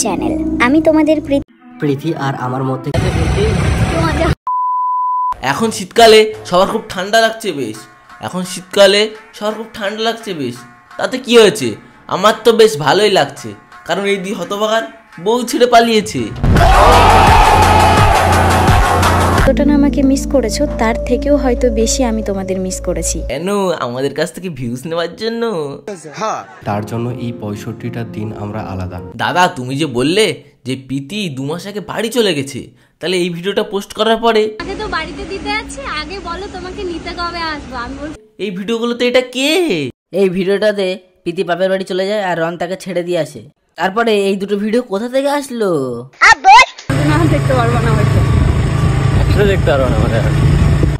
Channel. আমি তোমাদের প্রীতি আর আমার মধ্যে। এখন শীতকালে সবার খুব ঠান্ডা লাগছে বেশ। তাতে কি হয়েছে? আমার তো বেশ ভালোই লাগছে, কারণ এই দি হতভাগার বউ ছেড়ে পালিয়েছে। যতটা না আমাকে মিস করেছো তার থেকেও হয়তো বেশি আমি তোমাদের মিস করেছি। কেন? আমাদের কাছ থেকে ভিউজ নেওয়ার জন্য? তার জন্য এই 65টা দিন আমরা আলাদা। দাদা, তুমি যে বললে যে প্রীতি 2 মাস আগে বাড়ি চলে গেছে, তাহলে এই ভিডিওটা পোস্ট করার পরে আগে তো বাড়িতে দিতে আছে, আগে বলো তোমাকে নিতে কবে আসবো। আমি বল এই ভিডিওগুলোতে এটা কে? এই ভিডিওটাতে প্রীতি বাপের বাড়ি চলে যায় আর রন তাকে ছেড়ে দিয়ে আসে। তারপরে এই দুটো ভিডিও কোথা থেকে আসলো? দেখতে পারবো না, হয়তো দেখতে পারবো না।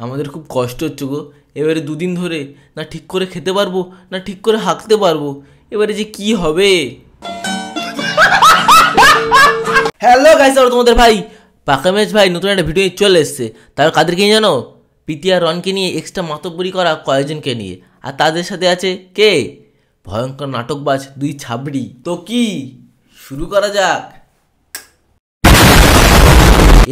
আমাদের খুব কষ্ট হচ্ছে গো। এবারে 2 দিন ধরে না ঠিক করে খেতে পারবো, না ঠিক করে হাঁকতে পারবো। এবারে যে কি হবে। হ্যালো গাইস, আর তোমাদের ভাই পাকামেজ ভাই নতুন একটা ভিডিও চলে এসছে। তার কাদেরকে নিয়ে জানো? প্রীতি আর রনকে নিয়ে, এক্সট্রা মাতব্বরি করা কয়েকজনকে নিয়ে, আর তাদের সাথে আছে কে? ভয়ঙ্কর নাটকবাজ 2 ছাবড়ি। তো কি শুরু করা যাক?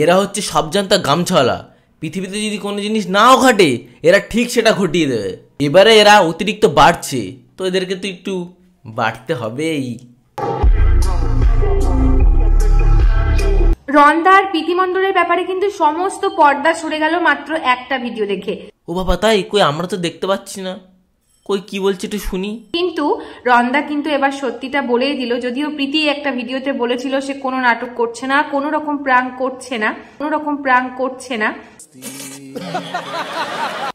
এরা হচ্ছে সবজান্তা গামছাওয়ালা। পৃথিবীতে যদি কোনো জিনিস নাও ঘটে, এরা ঠিক সেটা ঘটিয়ে দেবে। এবারে এরা অতিরিক্ত বাড়ছে, তো এদেরকে তো একটু বাড়তে হবেই। রন্দা আর প্রীতি মণ্ডলের ব্যাপারে কিন্তু সমস্ত পর্দা সরে গেল মাত্র একটা ভিডিও দেখে। ও বাবা, তাই? কই আমরা তো দেখতে পাচ্ছি না। কই কি বলছে একটু শুনি। কিন্তু রন্দা কিন্তু এবার সত্যিটা বলেই দিল, যদিও প্রীতি একটা ভিডিওতে বলেছিল সে কোনো নাটক করছে না, কোনো রকম প্রাঙ্ক করছে না।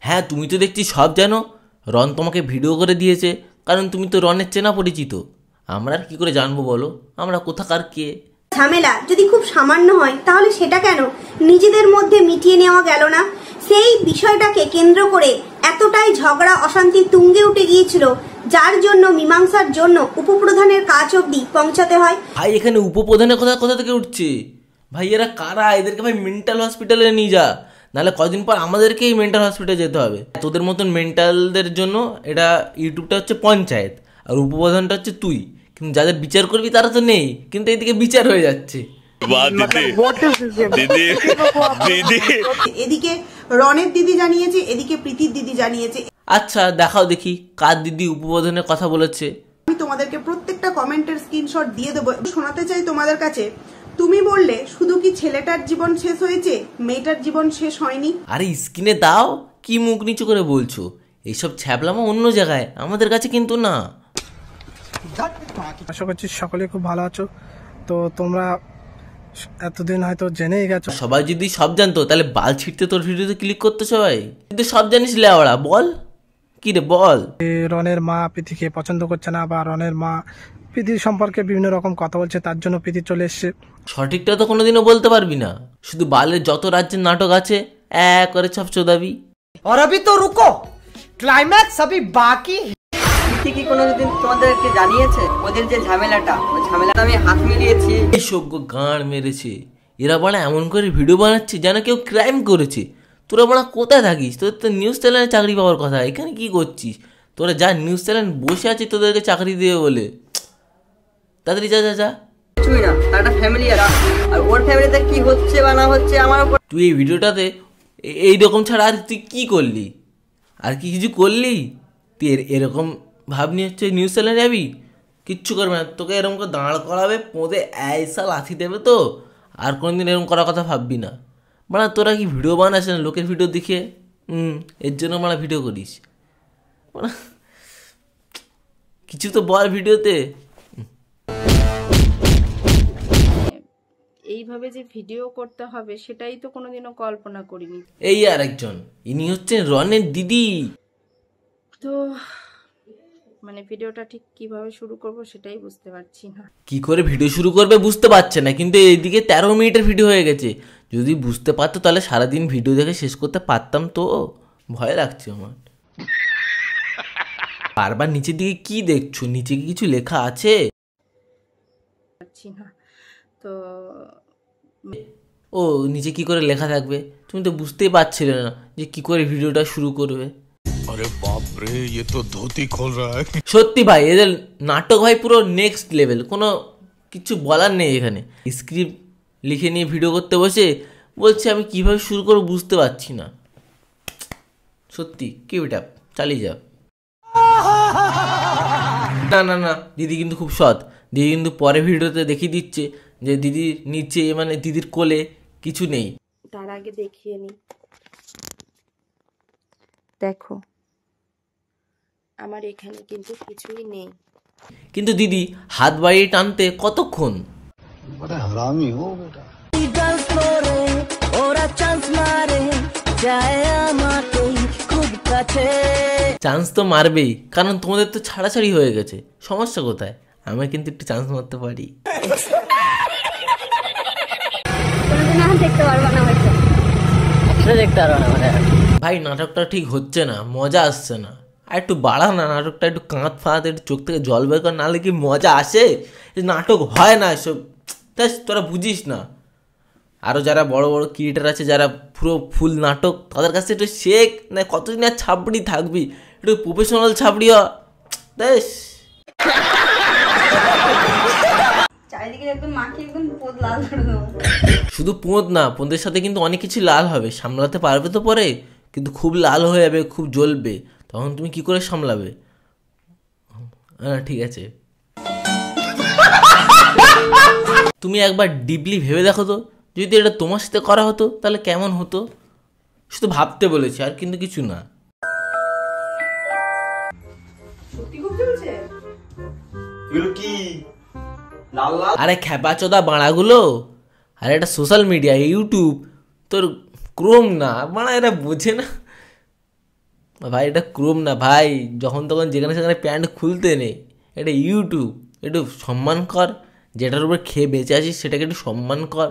হ্যাঁ, তুমি তো দেখছি সব জানো। রন তোমাকে ভিডিও করে দিয়েছে, কারণ তুমি তো রনের চেনা পরিচিত। আমরা আর কি করে জানবো বলো? আমরা কোথাকার কে? ঝামেলা যদি খুব সামান্য হয় তাহলে সেটা কেন নিজেদের মধ্যে মিটিয়ে নেওয়া গেল না? সেই বিষয়টাকে কেন্দ্র করে এতটাই ঝগড়া অশান্তি তুঙ্গে উঠে গিয়েছিল, যার জন্য মীমাংসার জন্য উপপ্রধানের কাজ অবধি পৌঁছাতে হয়। ভাই, এখানে উপপ্রধানের কোথা থেকে উঠছে? ভাই এরা কারা? এদেরকে ভাই মেন্টাল হসপিটালে নিয়ে যা, নাহলে কদিন পর আমাদেরকেই মেন্টাল হসপিটালে যেতে হবে। তোদের মতন মেন্টালদের জন্য এটা ইউটিউবটা হচ্ছে পঞ্চায়েত, আর উপপ্রধানটা হচ্ছে তুই। কিন্তু যাদের বিচার করবি তারা তো নেই, কিন্তু এইদিকে বিচার হয়ে যাচ্ছে। এদিকে রনের দিদি জানিয়েছে, এদিকে প্রীতির দিদি জানিয়েছে। আচ্ছা দেখাও দেখি কার দিদি উপপ্রধানের কথা বলেছে। আমি তোমাদেরকে প্রত্যেকটা কমেন্টের স্ক্রিনশট দিয়ে দেবো, শোনাতে চাই তোমাদের কাছে। তুমি বললে শুধু কি ছেলেটার জীবন শেষ হয়েছে, মেয়েটার জীবন শেষ হয়নি। আরে স্ক্রিনে দাও, কি মুখ নিচু করে বলছো? এইসব ছ্যাবলামো অন্য জায়গায়, আমাদের কাছে কিন্তু না। আশা করছি সকলে খুব ভালো আছো। তো তোমরা এতদিন হয়তো জেনেই গেছো। সবাই যদি সব জানতো তাহলে বাল ছিটতে তোর ভিডিওতে ক্লিক করতো সবাই। কিন্তু সব জানিস লেওড়া, বল কি রে বল। রনের মা প্রীতিকে পছন্দ করছে না, বা রনের মা প্রীতির সম্পর্কে বিভিন্ন রকম কথা বলছে, তার জন্য প্রীতি চলে এসছে। সঠিকটা তো কোনোদিনও বলতে পারবি না, শুধু বালের যত রাজ্যের নাটক আছে এক করে সব চোদাবি। और अभी तो रुको, क्लाइमैक्स अभी बाकी। কি কোনোদিন তোমাদেরকে জানিয়েছে ওদের যে ঝামেলাটা, ওই ঝামেলাটা আমি হাত মিলিয়েছি। এই সভ্য গাঁড় মেরেছে। এরা বড়া এমন করে ভিডিও বানাচ্ছে যেন কেউ ক্রাইম করেছে। তোরা বড়া কোথায় থাকিস? তোদের তো নিউজ চ্যানেলে চাকরি পাওয়ার কথা, এখানে কি করছিস? তোরা যা নিউজ চ্যানেল বসে আছে তোদেরকে চাকরি দেবে বলে। তাড়াতাড়ি যা যা যা। কিছুই না, তার একটা ফ্যামিলি আছে, আর ওর ফ্যামিলিতে কি হচ্ছে বা না হচ্ছে আমার উপর। তুই এই ভিডিওটাতে এইরকম ছাড়া আর তুই কি করলি? আর কি কিছু করলি? তুই এরকম ভাবনি হচ্ছে নিউজ চ্যানেলে যাবি? কিচ্ছু করবে না, তোকে এরকম করে দাঁড় করাবে, পোঁদে ऐसा লাথি দেবে তো আর কোনোদিন এরকম করার কথা ভাববি না। মানে তোরা কি ভিডিও বানাস না লোকের ভিডিও দেখে? এর জন্য মানে ভিডিও করিস? মানে কিছু তো বল ভিডিওতে। এইভাবে যে ভিডিও করতে হবে সেটাই তো কোনোদিনও কল্পনা করিনি। এই আর একজন, ইনি হচ্ছেন রনের দিদি। তো মানে ভিডিওটা ঠিক কিভাবে শুরু করব সেটাই বুঝতে পারছি না। কি করে ভিডিও শুরু করবে বুঝতে পারছে না, কিন্তু এইদিকে 13 মিনিটের ভিডিও হয়ে গেছে। যদি বুঝতে পারতো তাহলে সারাদিন ভিডিও দেখে শেষ করতে পারতাম তো। ভয় লাগছে আমার। বারবার নিচের দিকে কি দেখছো? নিচে কি কিছু লেখা আছে? তো ও নিচে কি করে লেখা থাকবে? তুমি তো বুঝতেই পারছিলে না যে কি করে ভিডিওটা শুরু করবে। अरे बाप रे, ये तो धोती खोल रहा है। সত্যি ভাই, এদের নাটক ভাই পুরো নেক্সট লেভেল। কোনো কিছু বলার নেই এখানে। স্ক্রিপ্ট লিখে নিয়ে ভিডিও করতে বসে বলছে আমি কিভাবে শুরু করবো বুঝতে পারছি না। সত্যি কি এটা, চালিয়ে যাও। না না না, দিদি কিন্তু খুব সৎ। দিদি কিন্তু পরে ভিডিওতে দেখিয়ে দিচ্ছে যে দিদির নিচে মানে দিদির কোলে কিছু নেই। তার আগে দেখিয়ে নি, দেখো আমার এখানে কিন্তু কিছুই নেই। কিন্তু দিদি হাত বাড়িয়ে টানতে কতক্ষণ। চান্স তো মারবেই, কারণ তোমাদের তো ছাড়াছাড়ি হয়ে গেছে। সমস্যা কোথায়? আমি কিন্তু একটু চান্স মারতে পারি। ভাই নাটকটা ঠিক হচ্ছে না, মজা আসছে না। আর একটু বাড়া না নাটকটা, একটু কাঁত ফাঁত, একটু চোখ থেকে জল বের কর, নাহলে কি মজা আসে? নাটক হয় না এসব, তাই তোরা বুঝিস না। আরও যারা বড় বড় ক্রিয়েটার আছে, যারা পুরো ফুল নাটক, তাদের কাছে একটু শেখ। না কতদিন আর ছাপড়ি থাকবি, একটু প্রফেশনাল ছাপড়ি হ। বেশ শুধু পোঁদ না, পোঁদের সাথে কিন্তু অনেক কিছু লাল হবে, সামলাতে পারবে তো পরে, কিন্তু খুব লাল হয়ে যাবে, খুব জ্বলবে, তখন তুমি কি করে সামলাবে? হ্যাঁ ঠিক আছে, তুমি একবার ডিপলি ভেবে দেখো তো, যদি এটা তোমার সাথে করা হতো তাহলে কেমন হতো? শুধু ভাবতে বলেছি, আর কিন্তু কিছু না। আরে খ্যাপাচোদা বাড়াগুলো, আরে এটা সোশ্যাল মিডিয়া, ইউটিউব, তোর ক্রোম না বাড়া, এরা বোঝে না ভাই, এটা ক্রোম না ভাই, যখন তখন যেখানে সেখানে প্যান্ট খুলতে নেই। এটা ইউটিউব, একটু সম্মান কর। যেটার উপর খেয়ে বেঁচে আছিস সেটাকে একটু সম্মান কর।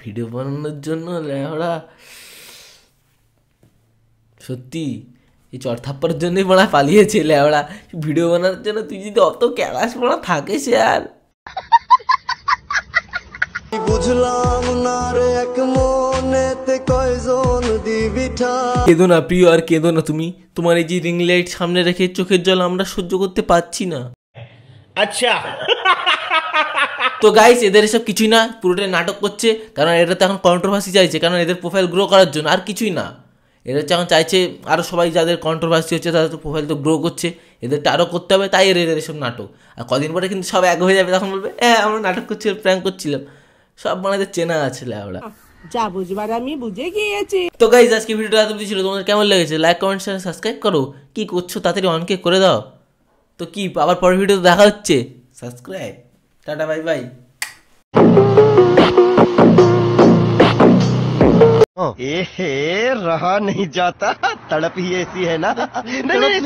ভিডিও বানানোর জন্য ওরা সত্যি এই চড়থাপ্পার জন্যই পড়া পালিয়েছে ওরা ভিডিও বানানোর জন্য। তুই যদি অত ক্যালাস পড়া থাকিস আর বুঝলাম না রে, এক মনেতে কয়জন দিবি ঠাই। কেঁদো না প্রিয়, আর কেঁদো না তুমি। তোমার এই যে রিং লাইট সামনে রেখে চোখের জল আমরা সহ্য করতে পারছি না। আচ্ছা তো গাইস, এদের এসব কিছুই না, পুরোটাই নাটক করছে। কারণ এরা তো এখন কন্ট্রোভার্সি চাইছে, কারণ এদের প্রোফাইল গ্রো করার জন্য, আর কিছুই না। এরা এখন চাইছে আরও সবাই যাদের কন্ট্রোভার্সি হচ্ছে তাদের তো প্রোফাইল তো গ্রো করছে, এদেরটা আরও করতে হবে, তাই এদের এসব নাটক। আর কদিন পরে কিন্তু সব এক হয়ে যাবে, তখন বলবে হ্যাঁ আমরা নাটক করছিলাম, প্র্যাঙ্ক করছিলাম। সব মানে চেনা আছে ওরা, যা বুঝবার আমি বুঝে গিয়েছি। তো গাইস আজকে ভিডিওটা এত ছিল, তোমাদের কেমন লেগেছে? লাইক কমেন্ট শেয়ার সাবস্ক্রাইব করো। কি করছো তাড়াতাড়ি অনকে করে দাও। তো কি আবার পরের ভিডিও দেখা হচ্ছে। Subscribe, tata bye bye. रहा नहीं जाता, तड़प ही ऐसी है ना। नहीं